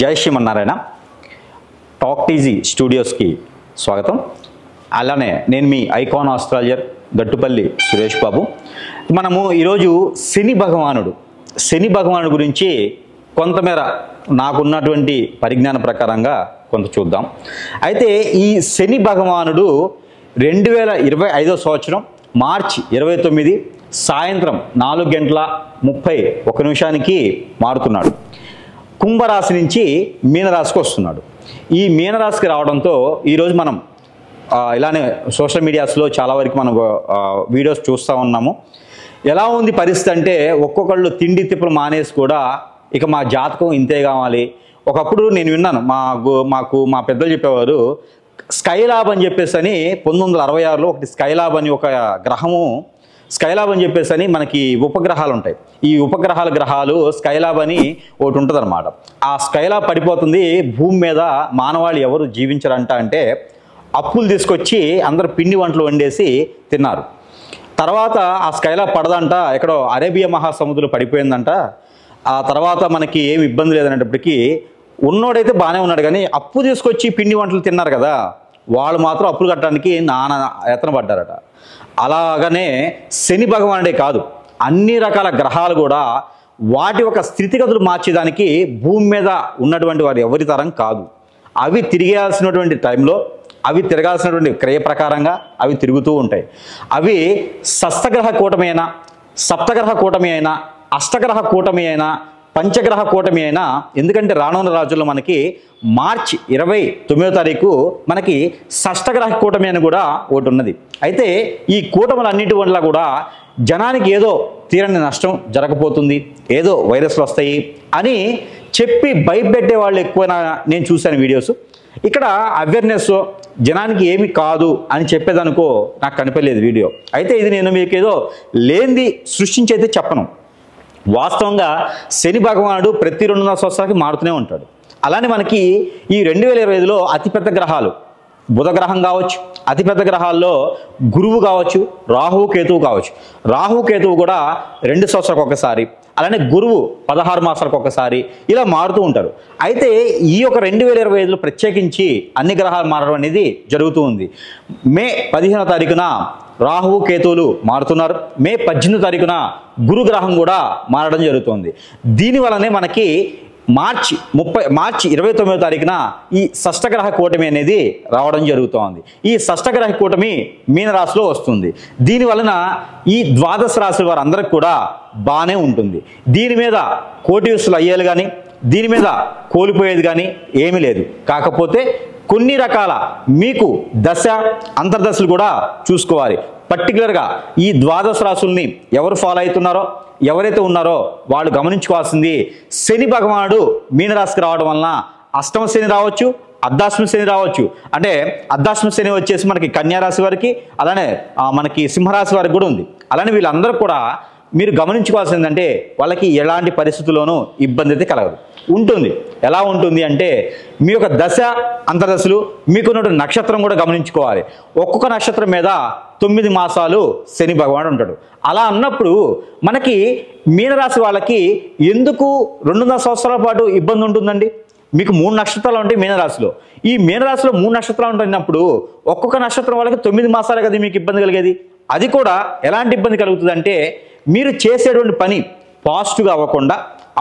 జై Srimannarayana. Talk TG స్టూడియోస్కి స్వాగతం. అలానే నేను మీ ఐకాన్ ఆస్ట్రాలజర్ గట్టుపల్లి సురేష్ బాబు. మనము ఈరోజు శని భగవానుడు గురించి కొంతమేర నాకున్నటువంటి పరిజ్ఞాన ప్రకారంగా కొంత చూద్దాం. అయితే ఈ శని భగవానుడు 2025 సంవత్సరం మార్చి 29 సాయంత్రం 4:31 మారుతున్నాడు. కుంభరాశి నుంచి మీనరాశికి వస్తున్నాడు. ఈ మీనరాశికి రావడంతో ఈరోజు మనం ఇలానే సోషల్ మీడియాస్లో చాలా వరకు మనం వీడియోస్ చూస్తూ ఉన్నాము. ఎలా ఉంది పరిస్థితి అంటే ఒక్కొక్కళ్ళు తిండి తిప్పులు మానేసి కూడా ఇక మా జాతకం ఇంతే కావాలి. ఒకప్పుడు నేను విన్నాను, మా పెద్దలు చెప్పేవారు, స్కైలాబ్ అని చెప్పేసి అని 1966లో ఒకటి స్కైలాబ్ అని ఒక గ్రహము, స్కైలాబ్ అని చెప్పేసి అని మనకి ఉపగ్రహాలు ఉంటాయి. ఈ గ్రహాలు స్కైలాబ్ అని ఒకటి ఉంటుంది అనమాట. ఆ స్కైలాబ్ పడిపోతుంది, భూమి మీద మానవాళి ఎవరు జీవించరంట. అంటే అప్పులు తీసుకొచ్చి అందరు పిండి వంటలు వండేసి తిన్నారు. తర్వాత ఆ స్కైలాబ్ పడదంట, ఎక్కడో అరేబియా మహాసముద్రం పడిపోయిందంట. ఆ తర్వాత మనకి ఏమి ఇబ్బంది లేదనేటప్పటికీ ఉన్నోడైతే బాగానే ఉన్నాడు, కానీ అప్పు తీసుకొచ్చి పిండి వంటలు తిన్నారు కదా, వాళ్ళు మాత్రం అప్పులు కట్టడానికి నానా యత్న పడ్డారట. అలాగనే శని భగవానుడే కాదు, అన్ని రకాల గ్రహాలు కూడా వాటి యొక్క స్థితిగతులు మార్చేదానికి భూమి మీద ఉన్నటువంటి వారు ఎవరి తరం కాదు. అవి తిరిగేయాల్సినటువంటి టైంలో అవి తిరగాల్సినటువంటి క్రియ ప్రకారంగా అవి తిరుగుతూ ఉంటాయి. అవి షష్టగ్రహ కూటమి అయినా, సప్తగ్రహ కూటమి అయినా, అష్టగ్రహ కూటమి అయినా, పంచగ్రహ కూటమి అయినా, ఎందుకంటే రానున్న రోజుల్లో మనకి మార్చి 29 మనకి షష్టగ్రహ కూటమి అని కూడా ఒకటి ఉన్నది. అయితే ఈ కూటములన్నిటి వల్ల కూడా జనానికి ఏదో తీరని నష్టం జరగబోతుంది, ఏదో వైరస్లు వస్తాయి అని చెప్పి భయపెట్టే వాళ్ళు ఎక్కువ నేను చూశాను వీడియోస్. ఇక్కడ అవేర్నెస్ జనానికి ఏమి కాదు అని చెప్పేదనుకో నాకు కనిపించలేదు వీడియో. అయితే ఇది నేను మీకు ఏదో లేనిది సృష్టించి అయితే చెప్పను. వాస్తవంగా శని భగవానుడు ప్రతి 2.5 సంవత్సరాలకి మారుతూనే ఉంటాడు. అలానే మనకి ఈ 2025లో అతిపెద్ద గ్రహాలు బుధ గ్రహం కావచ్చు, అతిపెద్ద గ్రహాల్లో గురువు కావచ్చు, రాహువు కేతువు కావచ్చు. రాహువు కేతువు కూడా 2 సంవత్సరాలకు ఒకసారి, అలానే గురువు 16 మాసాలకు ఒకసారి ఇలా మారుతూ ఉంటారు. అయితే ఈ యొక్క 2025లో ప్రత్యేకించి అన్ని గ్రహాలు మారడం అనేది జరుగుతూ ఉంది. మే 15 రాహువు కేతువులు మారుతున్నారు. మే 18 గురు గ్రహం కూడా మారడం జరుగుతుంది. దీనివల్లనే మనకి మార్చి 29 ఈ షష్టగ్రహ కూటమి అనేది రావడం జరుగుతోంది. ఈ షష్టగ్రహ కూటమి మీనరాశిలో వస్తుంది. దీనివలన ఈ ద్వాదశ రాశుల వారందరికి కూడా బాగానే ఉంటుంది. దీని మీద కోటీసులు అయ్యేది కానీ, దీని మీద కోల్పోయేది కానీ ఏమీ లేదు. కాకపోతే కొన్ని రకాల మీకు దశ అంతర్దశలు కూడా చూసుకోవాలి. పర్టికులర్గా ఈ ద్వాదశ రాశుల్ని ఎవరు ఫాలో అవుతున్నారో, ఎవరైతే ఉన్నారో వాళ్ళు గమనించుకోవాల్సింది, శని భగవానుడు మీనరాశికి రావడం వలన అష్టమ శని రావచ్చు, అర్ధాశ్మ శని రావచ్చు. అంటే అర్ధాశ్మ శని వచ్చేసి మనకి కన్యారాశి వారికి, అలానే మనకి సింహరాశి వారికి కూడా ఉంది. అలానే వీళ్ళందరూ కూడా మీరు గమనించుకోవాల్సిందంటే వాళ్ళకి ఎలాంటి పరిస్థితుల్లోనూ ఇబ్బంది అయితే కలగదు ఉంటుంది. ఎలా ఉంటుంది అంటే మీ యొక్క దశ అంతర్దశలు, మీకున్న నక్షత్రం కూడా గమనించుకోవాలి. ఒక్కొక్క నక్షత్రం మీద 9 మాసాలు శని భగవానుడు ఉంటాడు. అలా అన్నప్పుడు మనకి మీనరాశి వాళ్ళకి ఎందుకు 2.5 సంవత్సరాల పాటు ఇబ్బంది ఉంటుందండి? మీకు 3 నక్షత్రాలు ఉంటాయి మీనరాశిలో. ఈ మీనరాశిలో 3 నక్షత్రాలు ఉంటున్నప్పుడు ఒక్కొక్క నక్షత్రం వాళ్ళకి 9 మాసాలే కదా మీకు ఇబ్బంది కలిగేది. అది కూడా ఎలాంటి ఇబ్బంది కలుగుతుంది అంటే, మీరు చేసేటువంటి పని పాజిటివ్గా అవ్వకుండా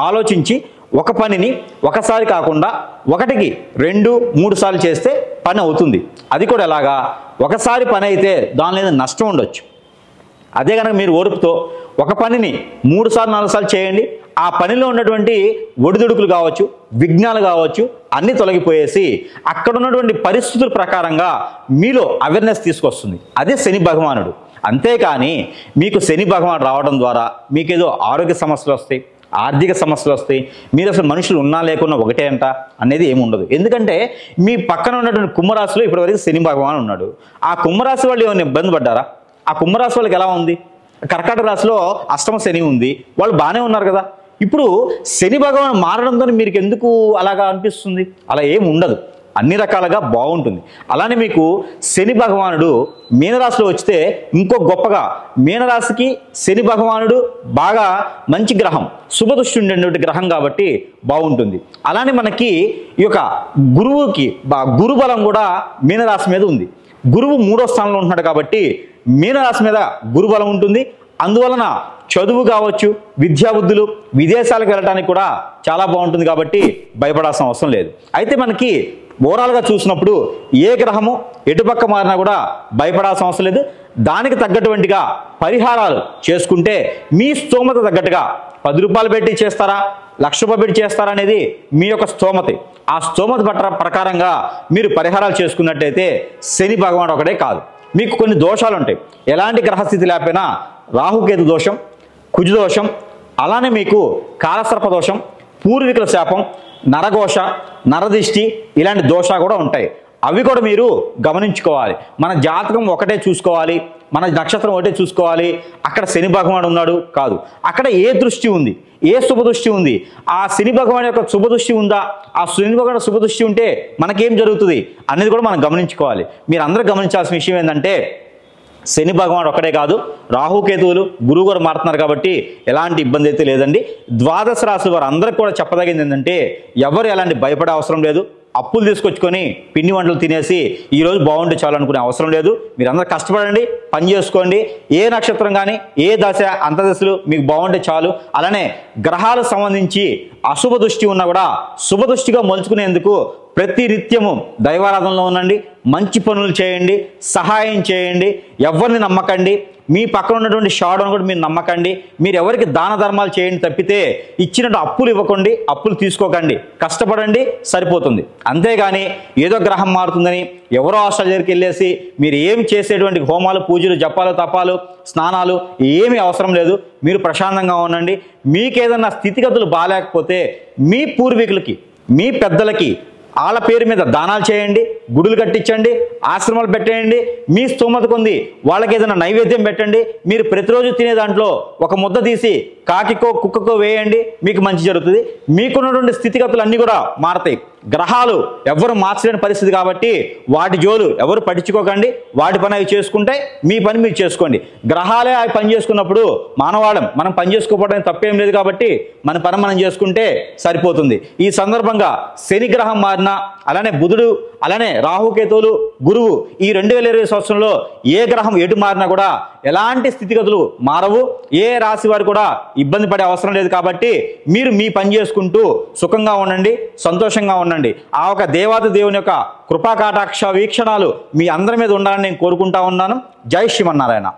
ఆలోచించి ఒక పనిని ఒకసారి కాకుండా 1, 2, 3 సార్లు చేస్తే పని అవుతుంది. అది కూడా ఎలాగా, ఒకసారి పని అయితే దానిలో ఏదైనా నష్టం ఉండొచ్చు. అదే కనుక మీరు ఓర్పుతో ఒక పనిని 3 సార్లు 4 సార్లు చేయండి, ఆ పనిలో ఉన్నటువంటి ఒడిదుడుకులు కావచ్చు, విఘ్నాలు కావచ్చు అన్నీ తొలగిపోయేసి అక్కడ ఉన్నటువంటి పరిస్థితుల ప్రకారంగా మీలో అవేర్నెస్ తీసుకొస్తుంది. అదే శని భగవానుడు. అంతేకాని మీకు శని భగవానుడు రావడం ద్వారా మీకేదో ఆరోగ్య సమస్యలు వస్తాయి, ఆర్థిక సమస్యలు వస్తాయి, మీరు అసలు మనుషులు ఉన్నా లేకున్నా ఒకటే అంట అనేది ఏమి ఉండదు. ఎందుకంటే మీ పక్కన ఉన్నటువంటి కుంభరాశిలో ఇప్పటివరకు శని భగవానుడు ఉన్నాడు. ఆ కుంభరాశి వాళ్ళు ఏమైనా ఇబ్బంది పడ్డారా? ఆ కుంభరాశి వాళ్ళకి ఎలా ఉంది? కర్కాటక రాశిలో అష్టమ శని ఉంది, వాళ్ళు బాగానే ఉన్నారు కదా. ఇప్పుడు శని భగవాన్ మారడంతో మీకు ఎందుకు అలాగా అనిపిస్తుంది? అలా ఏమి ఉండదు. అన్ని రకాలుగా బాగుంటుంది. అలానే మీకు శని భగవానుడు మీనరాశిలో వచ్చితే ఇంకో గొప్పగా మీనరాశికి శని భగవానుడు బాగా మంచి గ్రహం, శుభదృష్టి ఉండేటువంటి గ్రహం కాబట్టి బాగుంటుంది. అలానే మనకి ఈ యొక్క గురువుకి గురుబలం కూడా మీనరాశి మీద ఉంది. గురువు 3వ స్థానంలో ఉంటున్నాడు కాబట్టి మీనరాశి మీద గురుబలం ఉంటుంది. అందువలన చదువు కావచ్చు, విద్యాబుద్ధులు, విదేశాలకు వెళ్ళడానికి కూడా చాలా బాగుంటుంది కాబట్టి భయపడాల్సిన అవసరం లేదు. అయితే మనకి ఓవరాల్గా చూసినప్పుడు ఏ గ్రహము ఎటుపక్క మారినా కూడా భయపడాల్సిన అవసరం లేదు. దానికి తగ్గటువంటిగా పరిహారాలు చేసుకుంటే మీ స్తోమత తగ్గట్టుగా 10 రూపాయలు పెట్టి చేస్తారా, 1,00,000 రూపాయలు పెట్టి చేస్తారా అనేది మీ యొక్క స్తోమతే. ఆ స్తోమత ప్రకారంగా మీరు పరిహారాలు చేసుకున్నట్టయితే శని భగవానుడు ఒకటే కాదు, మీకు కొన్ని దోషాలు ఉంటాయి. ఎలాంటి గ్రహస్థితి లేకపోయినా రాహుకేతు దోషం, కుజ దోషం, అలానే మీకు కాలసర్ప దోషం, పూర్వీకుల శాపం, నరఘోష, నరదిష్టి ఇలాంటి దోషాలు కూడా ఉంటాయి. అవి కూడా మీరు గమనించుకోవాలి. మన జాతకం ఒకటే చూసుకోవాలి, మన నక్షత్రం ఒకటే చూసుకోవాలి. అక్కడ శని భగవానుడు ఉన్నాడు కాదు, అక్కడ ఏ దృష్టి ఉంది, ఏ శుభదృష్టి ఉంది, ఆ శని భగవాన్ యొక్క శుభదృష్టి ఉందా, ఆ శని భగవాన్ శుభదృష్టి ఉంటే మనకేం జరుగుతుంది అనేది కూడా మనం గమనించుకోవాలి. మీరు అందరూ గమనించాల్సిన విషయం ఏంటంటే శని భగవానుడు ఒక్కడే కాదు, రాహుకేతువులు గురువు గారు మారుతున్నారు కాబట్టి ఎలాంటి ఇబ్బంది అయితే లేదండి. ద్వాదశ రాశుల వారు అందరికి కూడా చెప్పదగింది ఏంటంటే ఎవరు ఎలాంటి భయపడే అవసరం లేదు. అప్పులు తీసుకొచ్చుకొని పిండి వంటలు తినేసి ఈరోజు బాగుంటే చాలు అనుకునే అవసరం లేదు. మీరు అందరూ కష్టపడండి, పని చేసుకోండి. ఏ నక్షత్రం కానీ ఏ దశ అంతదశలు మీకు బాగుంటే చాలు. అలానే గ్రహాలకు సంబంధించి అశుభ దృష్టి ఉన్నా కూడా శుభ దృష్టిగా మలుచుకునేందుకు ప్రతి నిత్యము దైవారాధనలో ఉండండి, మంచి పనులు చేయండి, సహాయం చేయండి, ఎవరిని నమ్మకండి, మీ పక్కన ఉన్నటువంటి షాడోని కూడా మీరు నమ్మకండి. మీరు ఎవరికి దాన ధర్మాలు చేయండి తప్పితే ఇచ్చినట్టు అప్పులు ఇవ్వకండి, అప్పులు తీసుకోకండి, కష్టపడండి, సరిపోతుంది. అంతేగాని ఏదో గ్రహం మారుతుందని ఎవరో హాస్టల్ దగ్గరికి వెళ్ళేసి మీరు ఏమి చేసేటువంటి హోమాలు, పూజలు, జపాలు, తపాలు, స్నానాలు ఏమీ అవసరం లేదు. మీరు ప్రశాంతంగా ఉండండి. మీకేదన్నా స్థితిగతులు బాగాలేకపోతే మీ పూర్వీకులకి, మీ పెద్దలకి వాళ్ళ పేరు మీద దానాలు చేయండి, గుడులు కట్టించండి, ఆశ్రమాలు పెట్టేయండి. మీ స్తోమత కొంది వాళ్ళకి ఏదైనా నైవేద్యం పెట్టండి. మీరు ప్రతిరోజు తినే దాంట్లో ఒక ముద్ద తీసి కాకికో కుక్కకో వేయండి, మీకు మంచి జరుగుతుంది. మీకున్నటువంటి స్థితిగతులు అన్నీ కూడా మారతాయి. గ్రహాలు ఎవరు మార్చలేని పరిస్థితి కాబట్టి వాటి జోలు ఎవరు పట్టించుకోకండి. వాటి పని అవి చేసుకుంటే మీ పని మీరు చేసుకోండి. గ్రహాలే అవి పని చేసుకున్నప్పుడు మానవాళం మనం పని చేసుకోవడానికి తప్పేం లేదు కాబట్టి మన పని మనం చేసుకుంటే సరిపోతుంది. ఈ సందర్భంగా శని గ్రహం మారినా, అలానే బుధుడు, అలానే రాహుకేతువులు, గురువు ఈ 2020 సంవత్సరంలో ఏ గ్రహం ఎటు మారినా కూడా ఎలాంటి స్థితిగతులు మారవు. ఏ రాశి వారు కూడా ఇబ్బంది పడే అవసరం లేదు కాబట్టి మీరు మీ పని చేసుకుంటూ సుఖంగా ఉండండి, సంతోషంగా ఉండండి. ఆ ఒక దేవాది దేవుని యొక్క కృపా కటాక్ష వీక్షణాలు మీ అందరి మీద ఉండాలని నేను కోరుకుంటా ఉన్నాను. జై శ్రీమన్నారాయణ.